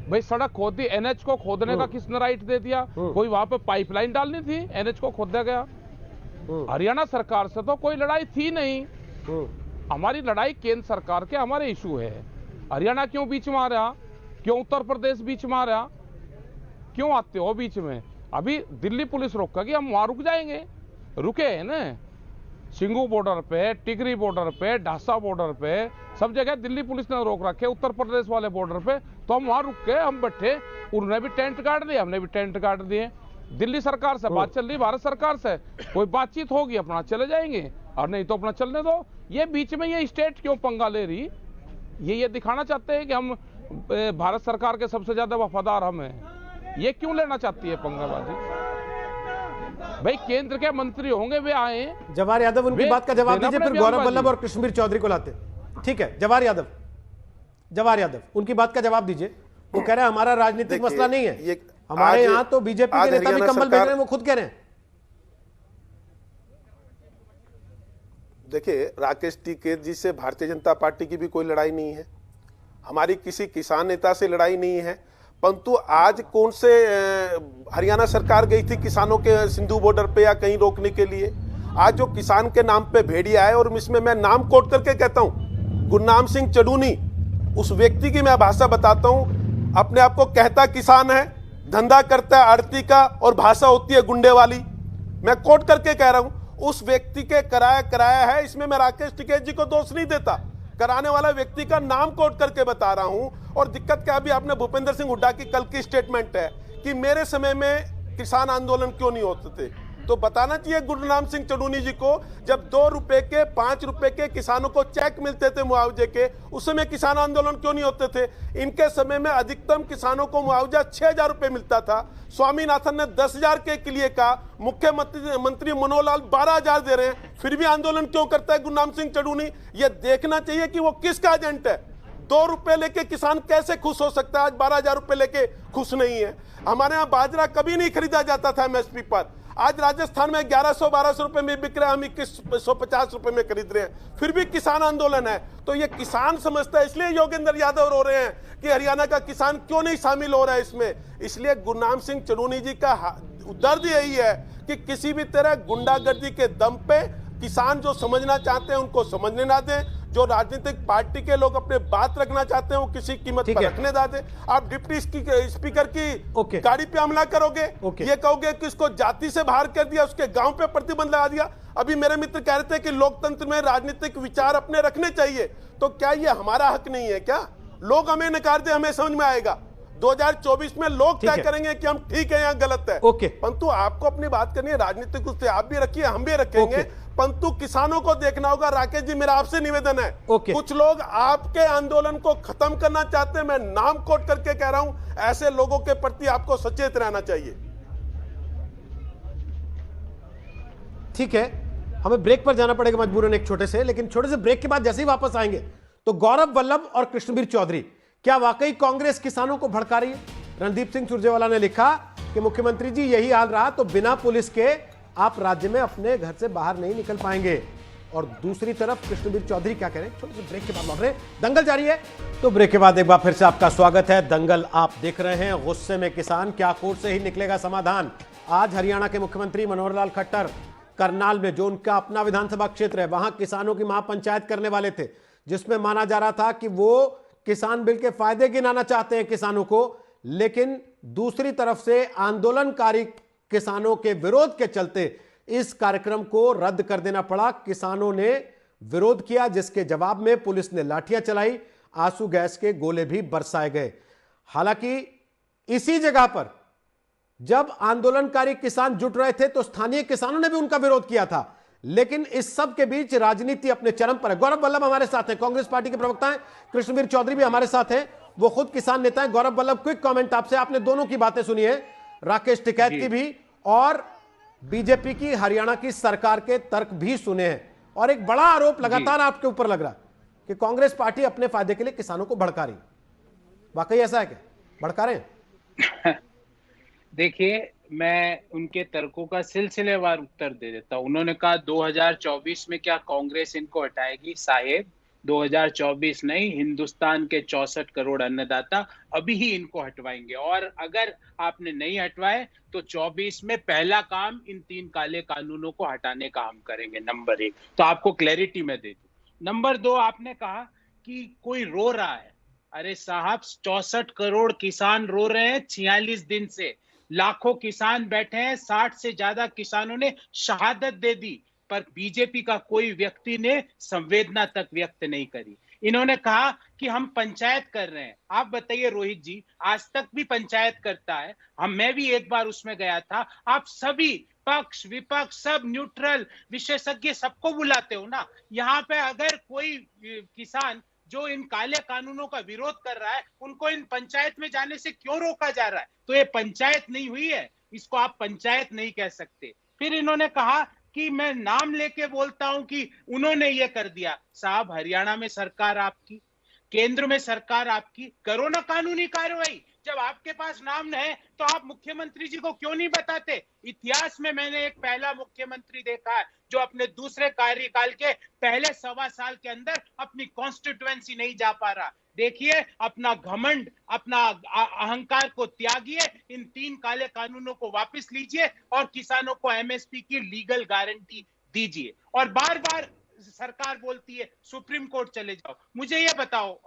भाई सड़क खोद दी, एनएच को खोदने का किसने राइट दे दिया? कोई वहां पे पाइपलाइन डालनी थी, एनएच को खोदा गया। हरियाणा सरकार से तो कोई लड़ाई थी नहीं, हमारी लड़ाई केंद्र सरकार के हमारे इशू है। हरियाणा क्यों बीच में आ रहा? क्यों उत्तर प्रदेश बीच में आ रहा? क्यों आते हो बीच में? अभी दिल्ली पुलिस रोकेगी, हम वहां रुक जाएंगे, रुके हैं ना। सिंगू बॉर्डर पे, टिकरी बॉर्डर पे, ढासा बॉर्डर पे, सब जगह दिल्ली पुलिस ने रोक रखे। उत्तर प्रदेश वाले बॉर्डर पे तो हम वहां रुक के हम बैठे, उन्होंने भी टेंट गाड़ दिए, हमने भी टेंट गाड़ दिए। दिल्ली सरकार से बात चल रही, भारत सरकार से कोई बातचीत होगी अपना चले जाएंगे, और नहीं तो अपना चलने दो। ये बीच में ये स्टेट क्यों पंगा ले रही? ये दिखाना चाहते हैं कि हम भारत सरकार के सबसे ज्यादा वफादार हम हैं। ये क्यों लेना चाहती है पंगाबाजी? भाई केंद्र के मंत्री होंगे, वे आए। जवाहर यादव उनकी बात का जवाब दीजिए, फिर गौरव वल्लभ और कृष्णवीर चौधरी को लाते। ठीक है, जवाहर यादव उनकी बात का जवाब दीजिए। वो कह रहे हैं हमारा राजनीतिक मसला नहीं है, हमारे यहाँ तो बीजेपी के नेता भी कंबल बेच रहे हैं, वो खुद कह रहे हैं। देखिए, राकेश टिकैत जी से भारतीय जनता पार्टी की भी कोई लड़ाई नहीं है, हमारी किसी किसान नेता से लड़ाई नहीं है। परंतु आज कौन से हरियाणा सरकार गई थी किसानों के सिंधु बॉर्डर पे या कहीं रोकने के लिए? आज जो किसान के नाम पे भेड़िया है, और इसमें मैं नाम कोट करके कहता हूं, गुरनाम सिंह चडूनी, उस व्यक्ति की मैं भाषा बताता हूं, अपने आप को कहता किसान है, धंधा करता है आड़ती का, और भाषा होती है गुंडे वाली। मैं कोट करके कह रहा हूं, उस व्यक्ति के कराया है। इसमें मैं राकेश टिकैत जी को दोष नहीं देता, कराने वाला व्यक्ति का नाम कोट करके बता रहा हूं। और दिक्कत क्या, अभी आपने भूपेंद्र सिंह हुड्डा की कल की स्टेटमेंट है कि मेरे समय में किसान आंदोलन क्यों नहीं होते थे, तो बताना चाहिए गुरनाम सिंह चडूनी जी को, जब 2 रुपए के 5 रुपए के किसानों को चेक मिलते थे मुआवजे के, उस समय किसान आंदोलन क्यों नहीं होते थे? इनके समय में अधिकतम किसानों को मुआवजा 6,000 रुपए मिलता था। स्वामीनाथन ने 10,000 के लिए कहा, मुख्यमंत्री मनोहर लाल 12,000 दे रहे हैं, फिर भी आंदोलन क्यों करता है गुरनाम सिंह चडूनी? यह देखना चाहिए कि वो किसका एजेंट है। 2 रुपए लेके किसान कैसे खुश हो सकता है? आज 12,000 रुपए लेके खुश नहीं है। हमारे यहाँ बाजरा कभी नहीं खरीदा जाता था एमएसपी पर, आज राजस्थान में 1100-1200 रुपए में बिक रहा है, हम 2150 रुपए में खरीद रहे हैं, फिर भी किसान आंदोलन है। तो ये किसान समझता है, इसलिए योगेंद्र यादव रो रहे हैं कि हरियाणा का किसान क्यों नहीं शामिल हो रहा है इसमें। इसलिए गुरनाम सिंह चडूनी जी का दर्द यही है कि किसी भी तरह गुंडागर्दी के दम पे किसान जो समझना चाहते हैं उनको समझने ना दें, जो राजनीतिक पार्टी के लोग अपने बात रखना चाहते हैं वो किसी कीमत पर रखने ना दें। आप डिप्टी स्पीकर की गाड़ी पे हमला करोगे, ये कहोगे कि इसको जाति से बाहर कर दिया, उसके गांव पे प्रतिबंध लगा दिया। अभी मेरे मित्र कह रहे थे कि लोकतंत्र में राजनीतिक विचार अपने रखने चाहिए, तो क्या ये हमारा हक नहीं है क्या? लोग हमें नकार दे, हमें समझ में आएगा। 2024 में लोग तय करेंगे कि हम ठीक है या गलत है। परंतु आपको अपनी बात करनी है, राजनीतिक उससे आप भी रखिए, हम भी रखेंगे, परंतु किसानों को देखना होगा। राकेश जी, मेरा आपसे निवेदन है, ओके। कुछ लोग आपके आंदोलन को खत्म करना चाहते हैं, मैं नाम कोट करके कह रहा हूं, ऐसे लोगों के प्रति आपको सचेत रहना चाहिए। ठीक है, हमें ब्रेक पर जाना पड़ेगा मजबूरन एक छोटे से, लेकिन छोटे से ब्रेक के बाद जैसे ही वापस आएंगे तो गौरव वल्लभ और कृष्णवीर चौधरी, क्या वाकई कांग्रेस किसानों को भड़का रही है? रणदीप सिंह सुरजेवाला ने लिखा कि मुख्यमंत्री जी यही हाल रहा तो बिना पुलिस के आप राज्य में अपने घर से बाहर नहीं निकल पाएंगे। और दूसरी तरफ कृष्णवीर चौधरी क्या कह रहे हैं? छोटे से ब्रेक के बाद लौट रहे हैं। दंगल जारी है, तो ब्रेक के बाद एक बार फिर से आपका स्वागत है। दंगल आप देख रहे हैं। गुस्से में किसान, क्या कोर्ट से ही निकलेगा समाधान? आज हरियाणा के मुख्यमंत्री मनोहर लाल खट्टर करनाल में, जो उनका अपना विधानसभा क्षेत्र है, वहां किसानों की महापंचायत करने वाले थे, जिसमें माना जा रहा था कि वो किसान बिल के फायदे गिनाना चाहते हैं किसानों को, लेकिन दूसरी तरफ से आंदोलनकारी किसानों के विरोध के चलते इस कार्यक्रम को रद्द कर देना पड़ा। किसानों ने विरोध किया, जिसके जवाब में पुलिस ने लाठियां चलाई, आंसू गैस के गोले भी बरसाए गए। हालांकि इसी जगह पर जब आंदोलनकारी किसान जुट रहे थे तो स्थानीय किसानों ने भी उनका विरोध किया था, लेकिन इस सब के बीच राजनीति अपने चरम पर है। गौरव वल्लभ हमारे साथ हैं, कांग्रेस पार्टी के प्रवक्ता हैं, कृष्णवीर चौधरी भी हमारे साथ हैं, वो खुद किसान नेता हैं। गौरव वल्लभ, क्विक कमेंट आपसे, आपने दोनों की बातें सुनी है, राकेश टिकैत की भी और बीजेपी की हरियाणा की सरकार के तर्क भी सुने हैं, और एक बड़ा आरोप लगातार आपके ऊपर लग रहा है कि कांग्रेस पार्टी अपने फायदे के लिए किसानों को भड़का रही। वाकई ऐसा है क्या? भड़का रहे हैं? देखिए, मैं उनके तर्कों का सिलसिलेवार उत्तर दे देता हूं। उन्होंने कहा 2024 में क्या कांग्रेस इनको हटाएगी? साहेब, 2024 नहीं, हिंदुस्तान के 64 करोड़ अन्नदाता अभी ही इनको हटवाएंगे, और अगर आपने नहीं हटवाए तो 24 में पहला काम इन 3 काले कानूनों को हटाने का हम करेंगे। नंबर 1, तो आपको क्लैरिटी में दे दूं। नंबर 2, आपने कहा कि कोई रो रहा है। अरे साहब, 64 करोड़ किसान रो रहे हैं 46 दिन से। लाखों किसान बैठे हैं, 60 से ज्यादा किसानों ने शहादत दे दी, पर बीजेपी का कोई व्यक्ति ने संवेदना तक व्यक्त नहीं करी। इन्होंने कहा कि हम पंचायत कर रहे हैं। आप बताइए रोहित जी, आज तक भी पंचायत करता है? मैं भी एक बार उसमें गया था। आप सभी पक्ष विपक्ष सब न्यूट्रल विशेषज्ञ सबको बुलाते हो ना। यहाँ पे अगर कोई किसान जो इन काले कानूनों का विरोध कर रहा है, उनको इन पंचायत में जाने से क्यों रोका जा रहा है? तो ये पंचायत नहीं हुई है, इसको आप पंचायत नहीं कह सकते। फिर इन्होंने कहा कि मैं नाम लेके बोलता हूं कि उन्होंने ये कर दिया। साहब, हरियाणा में सरकार आपकी, केंद्र में सरकार आपकी, करो ना कानूनी कार्रवाई। जब आपके पास नाम है तो आप मुख्यमंत्री जी को क्यों नहीं बताते? इतिहास में मैंने एक पहला मुख्यमंत्री देखा है जो अपने दूसरे कार्यकाल के पहले 1.25 साल के अंदर अपनी कॉन्स्टिट्यूएंसी नहीं जा पा रहा। देखिए, अपना घमंड, अपना अहंकार को त्यागिए, इन 3 काले कानूनों को वापस लीजिए और किसानों को एमएसपी की लीगल गारंटी दीजिए। और बार बार सरकार बोलती है सुप्रीम कोर्ट चले जाओ। मुझे ये बताओ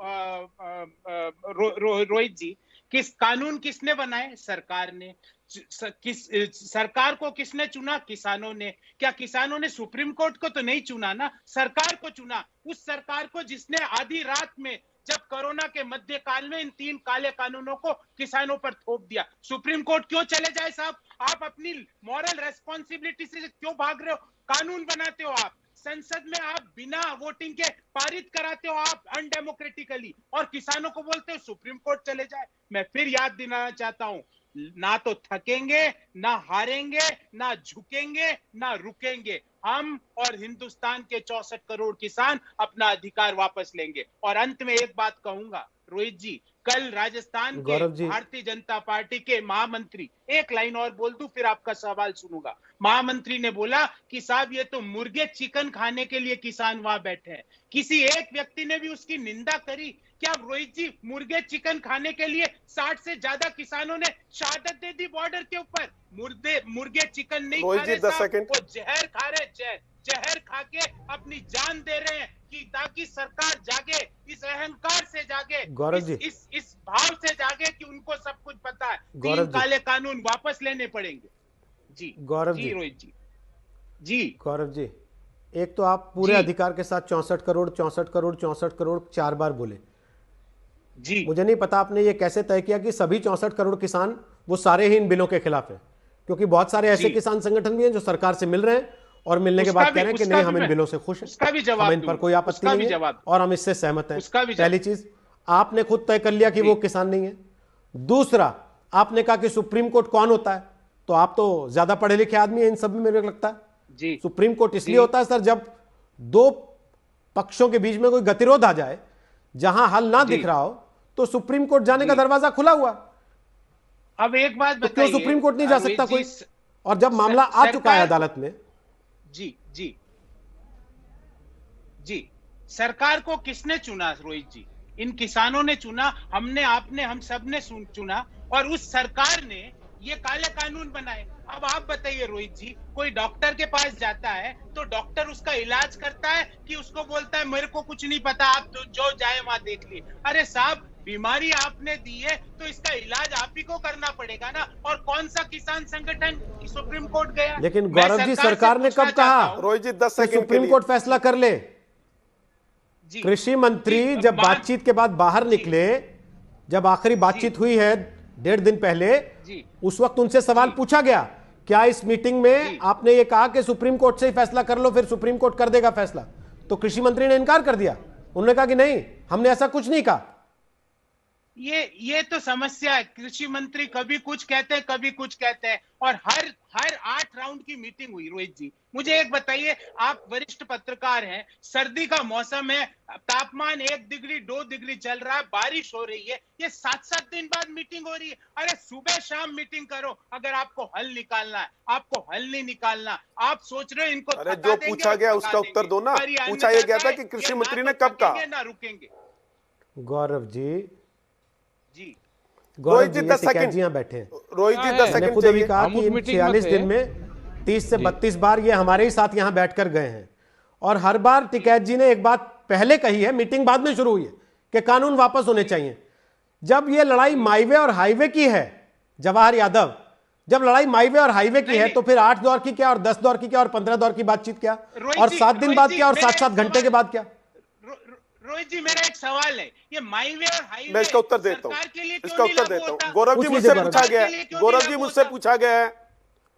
रोहित जी, कानून किसने बनाए? सरकार ने। सरकार को किसने चुना? किसानों ने। क्या किसानों ने सुप्रीम कोर्ट को तो नहीं चुना ना, सरकार को चुना। उस सरकार को जिसने आधी रात में, जब कोरोना के मध्यकाल में, इन 3 काले कानूनों को किसानों पर थोप दिया। सुप्रीम कोर्ट क्यों चले जाए साहब? आप अपनी मॉरल रेस्पॉन्सिबिलिटी से क्यों भाग रहे हो? कानून बनाते हो आप, संसद में आप बिना वोटिंग के पारित कराते हो आप अनडेमोक्रेटिकली, और किसानों को बोलते हो सुप्रीम कोर्ट चले जाए। मैं फिर याद दिलाना चाहता हूं, ना तो थकेंगे, ना हारेंगे, ना झुकेंगे, ना रुकेंगे। हम और हिंदुस्तान के 64 करोड़ किसान अपना अधिकार वापस लेंगे। और अंत में एक बात कहूंगा रोहित जी, कल राजस्थान के भारतीय जनता पार्टी के महामंत्री, एक लाइन और बोल दूं फिर आपका सवाल सुनूंगा। महामंत्री ने बोला कि साहब ये तो मुर्गे चिकन खाने के लिए किसान वहां बैठे हैं। किसी एक व्यक्ति ने भी उसकी निंदा करी क्या? रोहित जी, मुर्गे चिकन खाने के लिए 60 से ज्यादा किसानों ने शहादत दे दी बॉर्डर के ऊपर। मुर्गे चिकन नहीं खा रहे साहब, वो जहर खा रहे, जहर खा के अपनी जान दे रहे हैं कि ताकि सरकार जागे, इस अहंकार से जागे, इस भाव से जागे कि उनको सब कुछ पता है। 3 काले कानून वापस लेने पड़ेंगे। जी गौरव जी, रोहित जी, गौरव जी, एक तो आप पूरे अधिकार के साथ 64 करोड़ 64 करोड़ 64 करोड़ 4 बार बोले जी। मुझे नहीं पता आपने ये कैसे तय किया कि सभी 64 करोड़ किसान वो सारे ही इन बिलों के खिलाफ है, क्योंकि बहुत सारे ऐसे किसान संगठन भी हैं जो सरकार से मिल रहे हैं और मिलने के उसका बाद भी- कह रहे हैं कि उसका नहीं भी हम इन मैं- बिलों से खुश हैं, उसका भी जवाब हम इन पर दूंगा, कोई आपत्ति उसका भी नहीं है जवाब और हम इससे सहमत हैं। उसका भी पहली चीज, आपने खुद तय कर लिया कि वो किसान नहीं है। दूसरा, आपने कहा कि सुप्रीम कोर्ट कौन होता है, तो आप तो ज्यादा पढ़े लिखे आदमी हैं इन सब में, मेरे को लगता है। जी सुप्रीम कोर्ट इसलिए होता है सर जब दो पक्षों के बीच में कोई गतिरोध आ जाए, जहां हल ना दिख रहा हो, तो सुप्रीम कोर्ट जाने का दरवाजा खुला हुआ। अब एक बात तो क्यों बताइए, सुप्रीम कोर्ट नहीं जा रोहित सकता जी, कोई? और जब मामला आ चुका है अदालत में, जी जी जी, सरकार को किसने चुना रोहित जी? इन किसानों ने चुना, हमने, आपने, हम सब ने चुना, और उस सरकार ने ये काले कानून बनाए। अब आप बताइए रोहित जी, कोई डॉक्टर के पास जाता है तो डॉक्टर उसका इलाज करता है कि उसको बोलता है मेरे को कुछ नहीं पता, आप तो जो जाए वहां देख ली? अरे साहब, बीमारी आपने दी है तो इसका इलाज आप ही को करना पड़ेगा ना। और कौन सा किसान संगठन सुप्रीम कोर्ट गया? लेकिन मैं गौरव जी, से सरकार ने पूछना कब कहा चाहता हूं, रोहित जी 10 कि सेकंड के सुप्रीम लिए कोर्ट फैसला कर ले? जी, कृषि मंत्री जी, जब बात- बातचीत के बाद बाहर निकले, जब आखिरी बातचीत हुई है 1.5 दिन पहले, जी उस वक्त उनसे सवाल पूछा गया, क्या इस मीटिंग में आपने ये कहा कि सुप्रीम कोर्ट से ही फैसला कर लो, फिर सुप्रीम कोर्ट कर देगा फैसला? तो कृषि मंत्री ने इनकार कर दिया। उन्होंने कहा कि नहीं, हमने ऐसा कुछ नहीं कहा। ये तो समस्या है। कृषि मंत्री कभी कुछ कहते हैं, कभी कुछ कहते हैं, और हर 8 राउंड की मीटिंग हुई। रोहित जी, मुझे एक बताइए, आप वरिष्ठ पत्रकार हैं, सर्दी का मौसम है, तापमान 1 डिग्री 2 डिग्री चल रहा है, बारिश हो रही है, ये 7-7 दिन बाद मीटिंग हो रही है। अरे सुबह शाम मीटिंग करो अगर आपको हल निकालना है। आपको हल नहीं निकालना, आप सोच रहे हो इनको अरे थका जो देंगे पूछा और गया थका उसका उत्तर देंगे। दो ना। पर ये पूछा ये गया था अन्नदाता कि कृषि ये ना मंत्री ने तो कब कहा? थकेंगे, ना रुकेंगे। गौरव जी, जी गौरव रोहित जी, जी, ये 10 टिकैत सेकंड। जी यहाँ बैठे हैं। रोहित जी क्या 10 है? मैंने सेकंड खुद अभी चाहिए। कहा हम कि उस इन मीटिंग में 46 थे। दिन में 30 से 32 बार ये हमारे ही साथ यहां बैठकर गए हैं, और हर बार टिकैत जी ने एक बात पहले कही है, मीटिंग बाद में शुरू हुई है, कि कानून वापस होने चाहिए। जब ये लड़ाई माईवे और हाईवे की है, जवाहर यादव, जब लड़ाई माईवे और हाईवे की है, तो फिर 8 दौर की क्या, और 10 दौर की क्या, और 15 दौर की बातचीत क्या, रोहित और जी, 7 दिन रोहित बाद जी, क्या, और मेरा 7-7 एक घंटे के सवाल- बाद क्या? रोहित जी, मेरा एक सवाल है, ये माईवे और हाईवे मैं इसका उत्तर देता सरकार के लिए हूँ, क्यों इसका नहीं उत्तर लागू देता होता? हूँ। गौरव जी पूछ मुझसे लीजिए पूछा गया के लिए है, क्यों गौरव नहीं जी लागू मुझसे होता? पूछा गया है,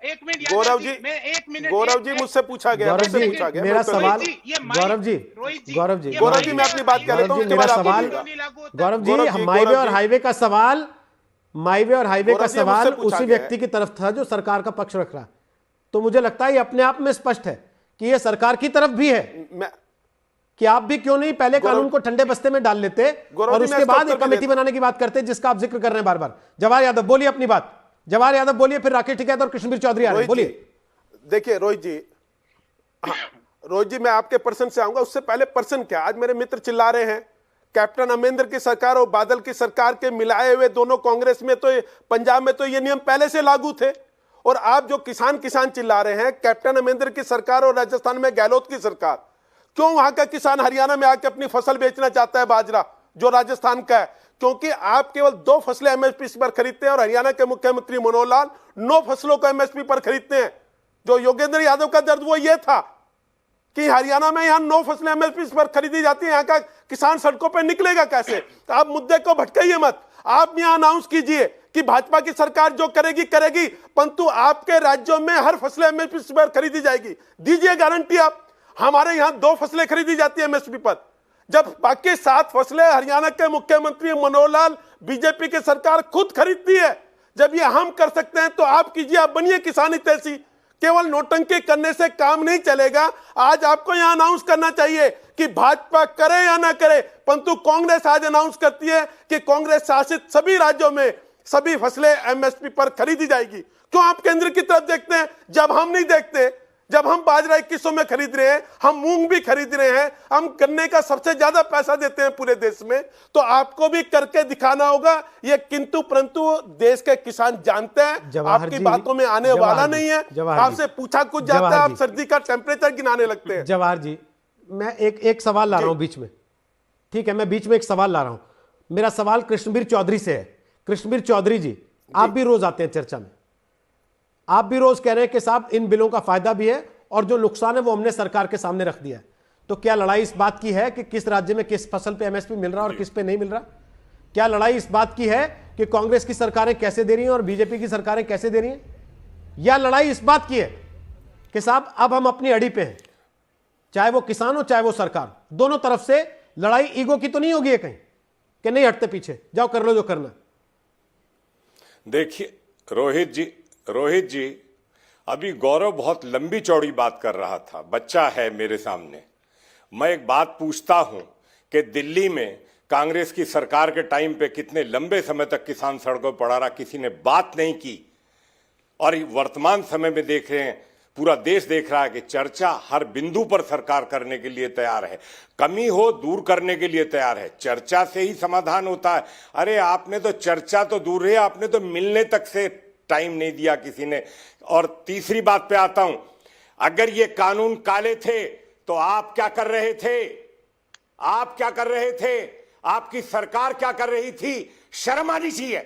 एक मिनट गौरव यादव जी, मैं 1 मिनट, गौरव जी मुझसे पूछा गया, गौरव मुझसे जी, पूछा गया, मेरा मैं उत्तर सवाल, देता हूँ। गौरव जी, गौरव जी, गौरव जी, मैं अपनी बात कर लेता हूँ, उसके मेरा बाद आप सवाल, बोलिएगा। गौरव जी, गौरव जी, माईवे गौरव और जी। हाईवे का सवाल, माईवे और हाईवे का गौरव जी, सवाल मुझसे पूछा उसी गया व्यक्ति की तरफ था जो सरकार का पक्ष रख रहा है। तो मुझे लगता है ये अपने आप में स्पष्ट है कि ये सरकार की तरफ भी है, मैं कि आप भी क्यों नहीं पहले कानून को ठंडे बस्ते में डाल लेते गौरव और जी, मैं उसके इसका बाद उत्तर एक भी कमेटी देता बनाने की बात करते, जिसका आप जिक्र कर रहे हैं बार बार। जवाहर यादव बोलिए अपनी बात, जवाहर यादव बोलिए, फिर राकेश टिकैत और कृष्णवीर चौधरी आ रहे हैं, रोहित जी, बोलिए। देखिए रोहित जी, हाँ, रोहित जी, मैं आपके पर्सन से आऊंगा, उससे पहले पर्सन क्या, आज मेरे मित्र चिल्ला रहे हैं कैप्टन अमरिंदर की सरकार और बादल की सरकार के मिलाए हुए दोनों कांग्रेस में, तो पंजाब में तो ये नियम पहले से लागू थे। और आप जो किसान किसान चिल्ला रहे हैं, कैप्टन अमरिंदर की सरकार और राजस्थान में गहलोत की सरकार, क्यों वहां का किसान हरियाणा में आके अपनी फसल बेचना चाहता है, बाजरा जो राजस्थान का है? क्योंकि आप केवल 2 फसलें एमएसपी पर खरीदते हैं और हरियाणा के मुख्यमंत्री मनोहर लाल 9 फसलों को एमएसपी पर खरीदते हैं। जो योगेंद्र यादव का दर्द वो ये था कि हरियाणा में यहां 9 फसलें एमएसपी पर खरीदी जाती है, यहां का किसान सड़कों पर निकलेगा कैसे? तो आप मुद्दे को भटकाइए मत, आप यहां अनाउंस कीजिए कि भाजपा की सरकार जो करेगी करेगी, परंतु आपके राज्यों में हर फसलें एमएसपी पर खरीदी जाएगी। दीजिए गारंटी आप। हमारे यहां 2 फसलें खरीदी जाती है एमएसपी पर, जब बाकी 7 फसलें हरियाणा के मुख्यमंत्री मनोहर लाल बीजेपी की सरकार खुद खरीदती है। जब ये हम कर सकते हैं तो आप कीजिए, आप बनिए किसान हितैषी। केवल नोटंकी करने से काम नहीं चलेगा। आज आपको यहां अनाउंस करना चाहिए कि भाजपा करे या ना करे, परंतु कांग्रेस आज अनाउंस करती है कि कांग्रेस शासित सभी राज्यों में सभी फसलें एमएसपी पर खरीदी जाएगी। क्यों आप केंद्र की तरफ देखते हैं जब हम नहीं देखते? जब हम बाजरा 2100 में खरीद रहे हैं, हम मूंग भी खरीद रहे हैं, हम गन्ने का सबसे ज्यादा पैसा देते हैं पूरे देश में, तो आपको भी करके दिखाना होगा। ये किंतु परंतु देश के किसान जानते हैं, आपकी बातों में आने वाला नहीं है। आपसे पूछा कुछ जाता है, आप सर्दी का टेम्परेचर गिनाने लगते हैं। जवाहर जी, मैं एक सवाल ला रहा हूं बीच में, ठीक है? मैं बीच में एक सवाल ला रहा हूं। मेरा सवाल कृष्णवीर चौधरी से है। कृष्णवीर चौधरी जी, आप भी रोज आते हैं चर्चा में, आप भी रोज कह रहे हैं कि साहब इन बिलों का फायदा भी है और जो नुकसान है वो हमने सरकार के सामने रख दिया है। तो क्या लड़ाई इस बात की है कि किस राज्य में किस फसल पे एमएसपी मिल रहा है और किस पे नहीं मिल रहा? क्या लड़ाई इस बात की है कि कांग्रेस की सरकारें कैसे दे रही हैं और बीजेपी की सरकारें कैसे दे रही हैं? या लड़ाई इस बात की है कि साहब अब हम अपनी अड़ी पे हैं, चाहे वो किसान हो चाहे वो सरकार, दोनों तरफ से लड़ाई ईगो की तो नहीं होगी कहीं कि नहीं हटते पीछे, जाओ कर लो जो करना। देखिए रोहित जी अभी गौरव बहुत लंबी चौड़ी बात कर रहा था, बच्चा है मेरे सामने। मैं एक बात पूछता हूं कि दिल्ली में कांग्रेस की सरकार के टाइम पे कितने लंबे समय तक किसान सड़कों पर पड़ा रहा, किसी ने बात नहीं की। और वर्तमान समय में देख रहे हैं, पूरा देश देख रहा है कि चर्चा हर बिंदु पर सरकार करने के लिए तैयार है, कमी हो दूर करने के लिए तैयार है। चर्चा से ही समाधान होता है। अरे आपने तो चर्चा तो दूर है, आपने तो मिलने तक से टाइम नहीं दिया किसी ने। और तीसरी बात पे आता हूं, अगर ये कानून काले थे तो आप क्या कर रहे थे? आप क्या कर रहे थे? आपकी सरकार क्या कर रही थी? शर्म आनी चाहिए।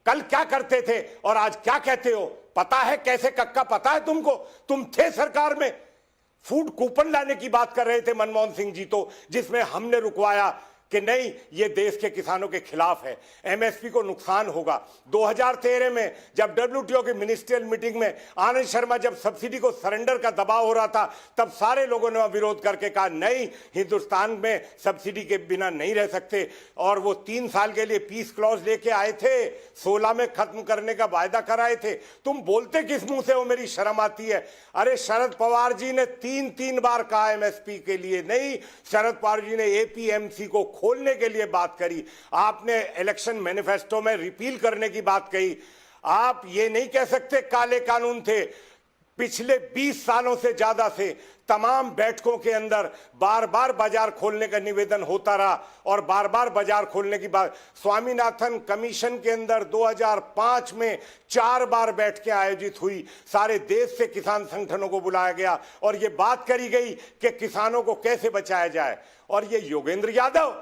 कल क्या करते थे और आज क्या कहते हो? पता है कैसे कक्का, पता है तुमको? तुम थे सरकार में, फूड कूपन लाने की बात कर रहे थे मनमोहन सिंह जी, तो जिसमें हमने रुकवाया कि नहीं ये देश के किसानों के खिलाफ है, एमएसपी को नुकसान होगा। 2013 में जब डब्ल्यूटीओ की मिनिस्ट्रियल मीटिंग में आनंद शर्मा जब सब्सिडी को सरेंडर का दबाव हो रहा था, तब सारे लोगों ने विरोध करके कहा नहीं, हिंदुस्तान में सब्सिडी के बिना नहीं रह सकते। और वो 3 साल के लिए पीस क्लॉज लेके आए थे, 16 में खत्म करने का वायदा कराए थे। तुम बोलते किस मुंह से हो? मेरी शर्म आती है। अरे शरद पवार जी ने 3 बार कहा एमएसपी के लिए नहीं, शरद पवार जी ने एपीएमसी को खोलने के लिए बात करी, आपने इलेक्शन मैनिफेस्टो में रिपील करने की बात कही। आप ये नहीं कह सकते काले कानून थे। पिछले 20 सालों से ज्यादा से तमाम बैठकों के अंदर बार बार बाजार खोलने का निवेदन होता रहा और बार बार बाजार खोलने की बात। स्वामीनाथन कमीशन के अंदर 2005 में 4 बार बैठकें आयोजित हुई, सारे देश से किसान संगठनों को बुलाया गया और ये बात करी गई कि किसानों को कैसे बचाया जाए। और ये योगेंद्र यादव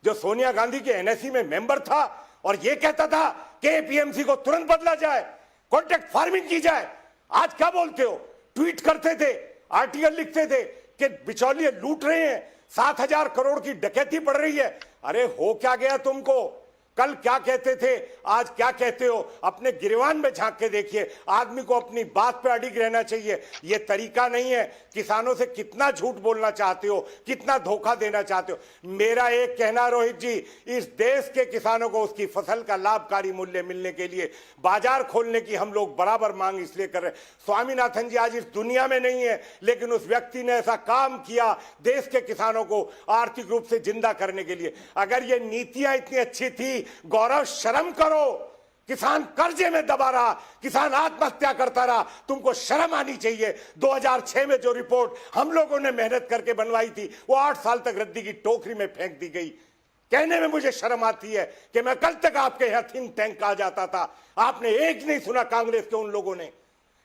जो सोनिया गांधी के एनएससी में मेंबर था और ये कहता था कि एपीएमसी को तुरंत बदला जाए, कॉन्ट्रैक्ट फार्मिंग की जाए, आज क्या बोलते हो? ट्वीट करते थे, आर्टिकल लिखते थे कि बिचौलिए लूट रहे हैं, 7,000 करोड़ की डकैती पड़ रही है। अरे हो क्या गया तुमको? कल क्या कहते थे, आज क्या कहते हो? अपने गिरवान में झांक के देखिए। आदमी को अपनी बात पे अडिग रहना चाहिए, ये तरीका नहीं है। किसानों से कितना झूठ बोलना चाहते हो, कितना धोखा देना चाहते हो। मेरा एक कहना रोहित जी, इस देश के किसानों को उसकी फसल का लाभकारी मूल्य मिलने के लिए बाजार खोलने की हम लोग बराबर मांग इसलिए कर रहे हैं। स्वामीनाथन जी आज इस दुनिया में नहीं है, लेकिन उस व्यक्ति ने ऐसा काम किया देश के किसानों को आर्थिक रूप से जिंदा करने के लिए। अगर ये नीतियां इतनी अच्छी थी, गौरव शर्म करो। किसान कर्जे में दबा रहा, किसान आत्महत्या करता रहा, तुमको शर्म आनी चाहिए। 2006 में जो रिपोर्ट हम लोगों ने मेहनत करके बनवाई थी, वो 8 साल तक रद्दी की टोकरी में फेंक दी गई। कहने में मुझे शर्म आती है कि मैं कल तक आपके यहां थिंक टैंक कहा जाता था, आपने एक नहीं सुना कांग्रेस के उन लोगों ने।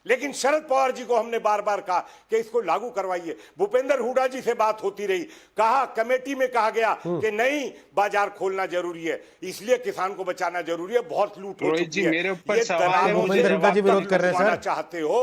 लेकिन शरद पवार जी को हमने बार बार कहा कि इसको लागू करवाइए। भूपेंद्र हुड्डा जी से बात होती रही, कहा कमेटी में कहा गया कि नहीं बाजार खोलना जरूरी है, इसलिए किसान को बचाना जरूरी है, बहुत लूट हो चुकी है। मेरे ऊपर भूपेंद्र हुड्डा जी विरोध कर रहे हैं सर, चाहते हो?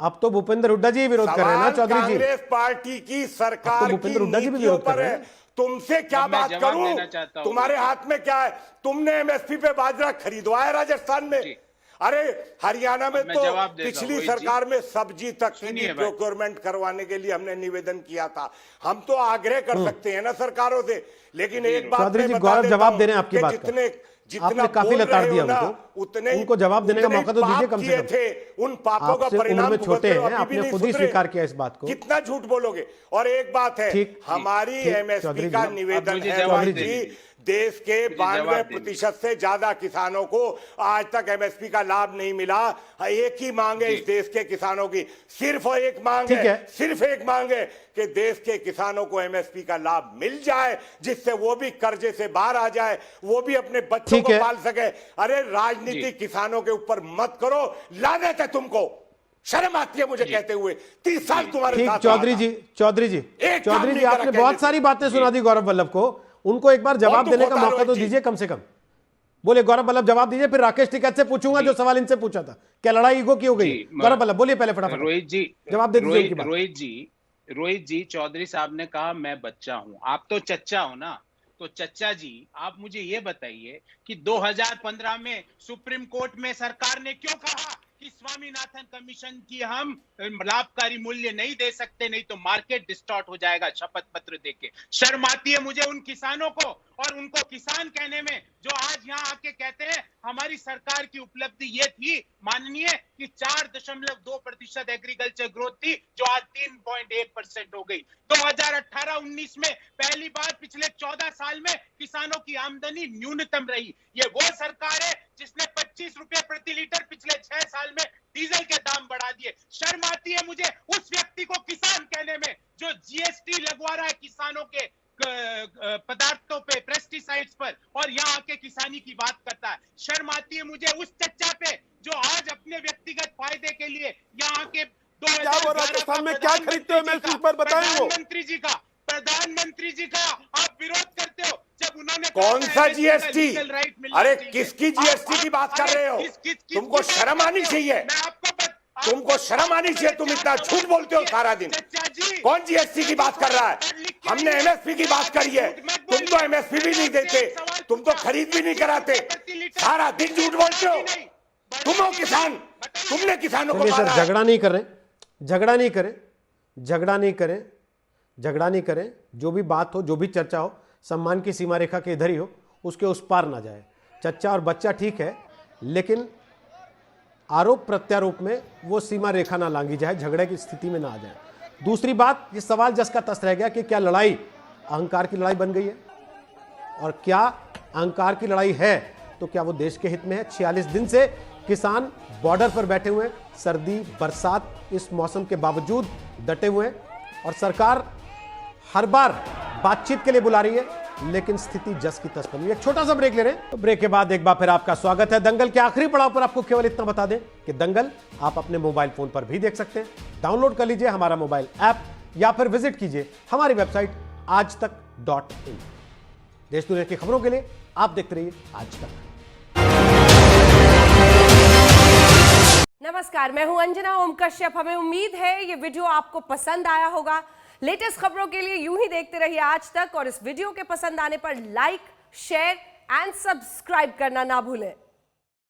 अब तो भूपेंद्र हुड्डा जी विरोध कर रहे हैं ना चौधरी जी? कांग्रेस पार्टी की सरकार भूपेंद्र हुड्डा जी भी नीतियों विरोध कर पर रहे है। हैं। तुमसे क्या बात करूं? तुम्हारे हाथ में क्या है? तुमने एमएसपी पे बाजरा खरीदवाया राजस्थान में। अरे हरियाणा में तो पिछली सरकार में सब्जी तक की प्रोक्योरमेंट करवाने के लिए हमने निवेदन किया था। हम तो आग्रह कर सकते हैं ना सरकारों से, लेकिन एक बात चौधरी जी गौरव जवाब दे रहे हैं आपकी बात का। जितना काफी लताड़ दिया उनको, उतने उनको जवाब देने का मौका तो दीजिए कम से कम। थे उन पापों का परिणाम छोटे हैं, आपने खुद ही स्वीकार किया इस बात को। कितना झूठ बोलोगे? और एक बात है, हमारी एमएसपी का निवेदन है देश के 92% से ज्यादा किसानों को आज तक एमएसपी का लाभ नहीं मिला। एक ही मांग है इस देश के किसानों की, सिर्फ एक मांग है, सिर्फ एक मांग है कि देश के किसानों को एमएसपी का लाभ मिल जाए, जिससे वो भी कर्जे से बाहर आ जाए, वो भी अपने बच्चों को पाल सके। अरे राजनीति किसानों के ऊपर मत करो, लानत है तुमको। शर्म आती है मुझे कहते हुए। 30 साल तुम्हारे साथ। चौधरी जी आपने बहुत सारी बातें सुना दी गौरव वल्लभ को, उनको एक बार जवाब देने का मौका तो दीजिए कम से कम। बोले गौरव वल्लभ जवाब दीजिए, फिर राकेश टिकैत से पूछूंगा जो सवाल इनसे पूछा था। क्या लड़ाई ईगो की हो गई? गौरव वल्लभ बोलिए पहले फटाफट। रोहित जी जवाब दे दीजिए। रोहित जी चौधरी साहब ने कहा मैं बच्चा हूं, आप तो चच्चा हो ना। तो चच्चा जी आप मुझे ये बताइए कि 2015 में सुप्रीम कोर्ट में सरकार ने क्यों कहा कि स्वामीनाथन कमीशन की हम लाभकारी मूल्य नहीं दे सकते, नहीं तो मार्केट डिस्टॉर्ट हो जाएगा शपथ पत्र देके। शर्म आती है मुझे उन किसानों को और उनको किसान कहने में, जो आज यहाँ आके कहते हैं हमारी सरकार की उपलब्धि ये थी माननीय कि 4.2% एग्रीकल्चर ग्रोथ थी, जो आज 3.1% हो गई। 2018-19 में पहली बार पिछले 14 साल में किसानों की आमदनी न्यूनतम रही। ये वो सरकार है जिसने 25 रुपए प्रति लीटर पिछले 6 साल में डीजल के दाम बढ़ा दिए। शर्म आती है मुझे उस व्यक्ति को किसान कहने में जो जीएसटी लगवा रहा है किसानों के पदार्थों पे, पेस्टिसाइड्स पर, और यहाँ आके किसानी की बात करता है। शर्म आती है मुझे उस चच्चा पे जो आज अपने व्यक्तिगत फायदे के लिए यहाँ के क्या वो राजस्थान में क्या खरीदते हो, मैं इस पर बताएं। प्रधानमंत्री जी का आप विरोध करते हो जब उन्होंने कौन सा जीएसटी? अरे किसकी जीएसटी की बात कर रहे हो? तुमको शर्म आनी चाहिए, तुमको शर्म आनी चाहिए। तुम इतना झूठ बोलते हो सारा दिन। कौन जीएसटी की बात कर रहा है? हमने एमएसपी की बात करी है। तुम तो एमएसपी भी नहीं देते, तुम तो खरीद भी नहीं कराते, सारा दिन झूठ बोलते हो। तुम हो किसान, तुमने किसानों को मारा। सर झगड़ा नहीं कर रहे, झगड़ा नहीं करें, झगड़ा नहीं करें, झगड़ा नहीं करें। जो भी बात हो, जो भी चर्चा हो, सम्मान की सीमा रेखा के इधर ही हो, उसके उस पार ना जाए। चच्चा और बच्चा ठीक है, लेकिन आरोप प्रत्यारोप में वो सीमा रेखा ना लांगी जाए, झगड़े की स्थिति में ना आ जाए। दूसरी बात, ये सवाल जस का तस रह गया कि क्या लड़ाई अहंकार की लड़ाई बन गई है, और क्या अहंकार की लड़ाई है तो क्या वो देश के हित में है? 46 दिन से किसान बॉर्डर पर बैठे हुए हैं, सर्दी बरसात इस मौसम के बावजूद डटे हुए हैं, और सरकार हर बार बातचीत के लिए बुला रही है, लेकिन स्थिति जस की तस बनी है। एक छोटा सा ब्रेक ले रहे हैं, तो ब्रेक के बाद एक बार फिर आपका स्वागत है। दंगल के आखिरी पड़ाव पर आपको केवल इतना बता दें कि दंगल आप अपने मोबाइल फोन पर भी देख सकते हैं। डाउनलोड कर लीजिए हमारा मोबाइल ऐप या फिर विजिट कीजिए हमारी वेबसाइट aajtak.in। देश दुनिया की खबरों के लिए आप देखते रहिए आज तक। नमस्कार, मैं हूं अंजना ओम कश्यप। हमें उम्मीद है ये वीडियो आपको पसंद आया होगा। लेटेस्ट खबरों के लिए यूं ही देखते रहिए आज तक, और इस वीडियो के पसंद आने पर लाइक, शेयर एंड सब्सक्राइब करना ना भूलें।